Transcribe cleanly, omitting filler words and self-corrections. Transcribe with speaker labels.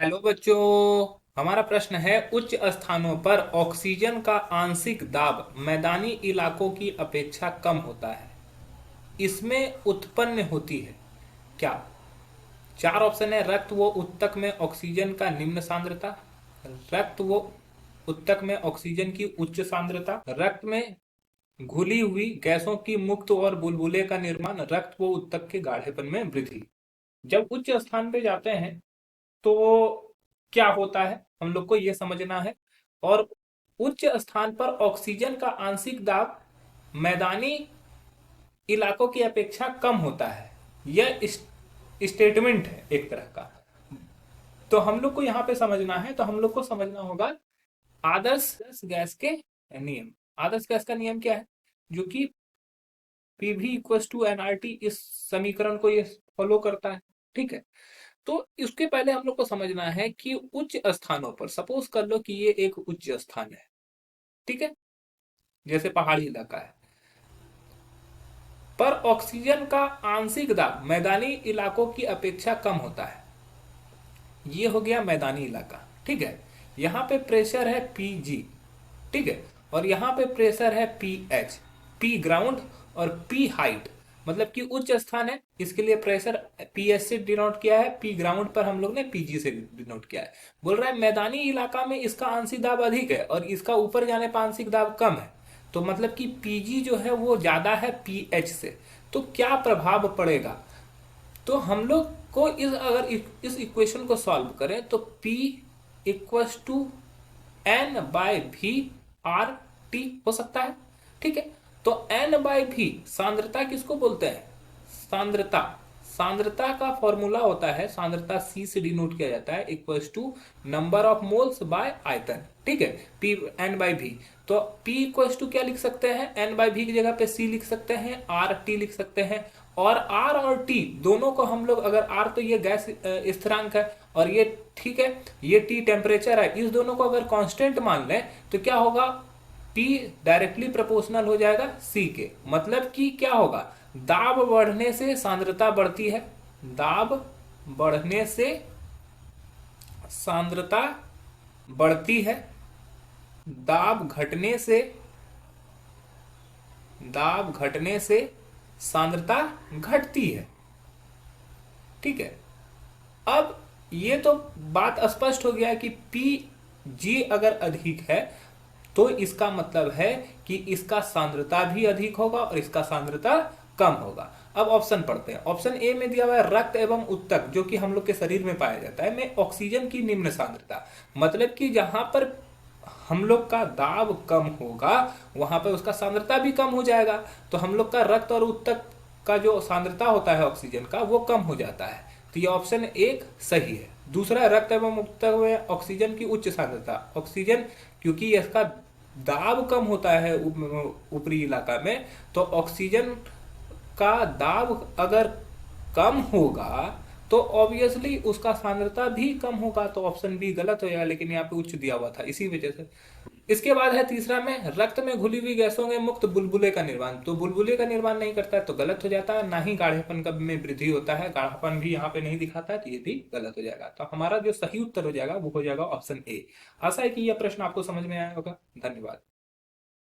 Speaker 1: Hello बच्चों। हमारा प्रश्न है उच्च स्थानों पर ऑक्सीजन का आंशिक दाब मैदानी इलाकों की अपेक्षा कम होता है। इसमें उत्पन्न होती है क्या? चार ऑप्शन है। रक्त व उत्तक में ऑक्सीजन का निम्न सांद्रता, रक्त व उत्तक में ऑक्सीजन की उच्च सांद्रता, रक्त में घुली हुई गैसों की मुक्त और बुलबुले का निर्माण, रक्त व उत्तक के गाढ़ेपन में वृद्धि। जब उच्च स्थान पे जाते हैं तो क्या होता है हम लोग को ये समझना है। और उच्च स्थान पर ऑक्सीजन का आंशिक दाब मैदानी इलाकों की अपेक्षा कम होता है। यह स्टेटमेंट है एक तरह का। तो हम लोग को यहाँ पे समझना है, तो हम लोग को समझना होगा आदर्श गैस के नियम। आदर्श गैस का नियम क्या है? जो कि पीवी इक्वल टू एनआरटी, इस समीकरण को ये फॉलो करता है। ठीक है। तो इसके पहले हम लोग को समझना है कि उच्च स्थानों पर, सपोज कर लो कि ये एक उच्च स्थान है, ठीक है, जैसे पहाड़ी इलाका है, पर ऑक्सीजन का आंशिक दाब मैदानी इलाकों की अपेक्षा कम होता है। ये हो गया मैदानी इलाका। ठीक है। यहाँ पे प्रेशर है पीजी, ठीक है, और यहाँ पे प्रेशर है पीएच। पी ग्राउंड और पी हाइट, मतलब कि उच्च स्थान है, इसके लिए प्रेशर पीएच से डिनोट किया है, पी ग्राउंड पर हम लोग ने पीजी से डिनोट किया है। बोल रहा है मैदानी इलाका में इसका आंशिक दाब अधिक है और इसका ऊपर जाने पर आंशिक दाब कम है। तो मतलब कि पीजी जो है वो ज्यादा है पीएच से। तो क्या प्रभाव पड़ेगा? तो हम लोग को अगर इस इक्वेशन को सॉल्व करें तो P equals to N by V R T हो सकता है। ठीक है। तो एन बाय भी सांद्रता किसको बोलते हैं? सांद्रता। सांद्रता का फॉर्मूला होता है, सांद्रता C से डिनोट किया जाता है, equals to number of moles by आयतन। ठीक है। P एन बाय भी। तो P इक्वल्स टू क्या लिख सकते हैं? एन बाय भी की जगह पे C लिख सकते हैं, आर टी लिख सकते हैं। और R और T दोनों को हम लोग, अगर R तो ये गैस स्थिरांक है और ये, ठीक है, ये T टेम्परेचर है, इस दोनों को अगर कांस्टेंट मान लें तो क्या होगा? P डायरेक्टली प्रोपोर्शनल हो जाएगा C के। मतलब कि क्या होगा? दाब बढ़ने से सांद्रता बढ़ती है, दाब बढ़ने से सांद्रता बढ़ती है, दाब घटने से, दाब घटने से सांद्रता घटती है। ठीक है। अब ये तो बात स्पष्ट हो गया कि पी जी अगर अधिक है तो इसका मतलब है कि इसका सांद्रता भी अधिक होगा और इसका सांद्रता कम होगा। अब ऑप्शन पढ़ते हैं। ऑप्शन ए में दिया हुआ है रक्त एवं उत्तक, जो कि हम लोग के शरीर में पाया जाता है, में ऑक्सीजन की निम्न सांद्रता। मतलब कि जहां पर हम लोग का दाब कम होगा वहां पर उसका सांद्रता भी कम हो जाएगा। तो हम लोग का रक्त और उत्तक का जो सांद्रता होता है ऑक्सीजन का वो कम हो जाता है। तो ये ऑप्शन एक सही है। दूसरा, रक्त एवं उत्तक में ऑक्सीजन की उच्च सांद्रता। ऑक्सीजन, क्योंकि इसका दाब कम होता है ऊपरी इलाका में, तो ऑक्सीजन का दाब अगर कम होगा तो ऑब्वियसली उसका सांद्रता भी कम होगा। तो ऑप्शन बी गलत हो जाएगा, लेकिन यहाँ पे उच्च दिया हुआ था इसी वजह से। इसके बाद है तीसरा में, रक्त में घुली हुई गैसों में मुक्त बुलबुले का निर्माण। तो बुलबुले का निर्माण नहीं करता है तो गलत हो जाता है। ना ही गाढ़ेपन का में वृद्धि होता है, गाढ़ापन भी यहाँ पे नहीं दिखाता है, तो ये भी गलत हो जाएगा। तो हमारा जो सही उत्तर हो जाएगा वो हो जाएगा ऑप्शन ए। आशा है कि यह प्रश्न आपको समझ में आया होगा। धन्यवाद।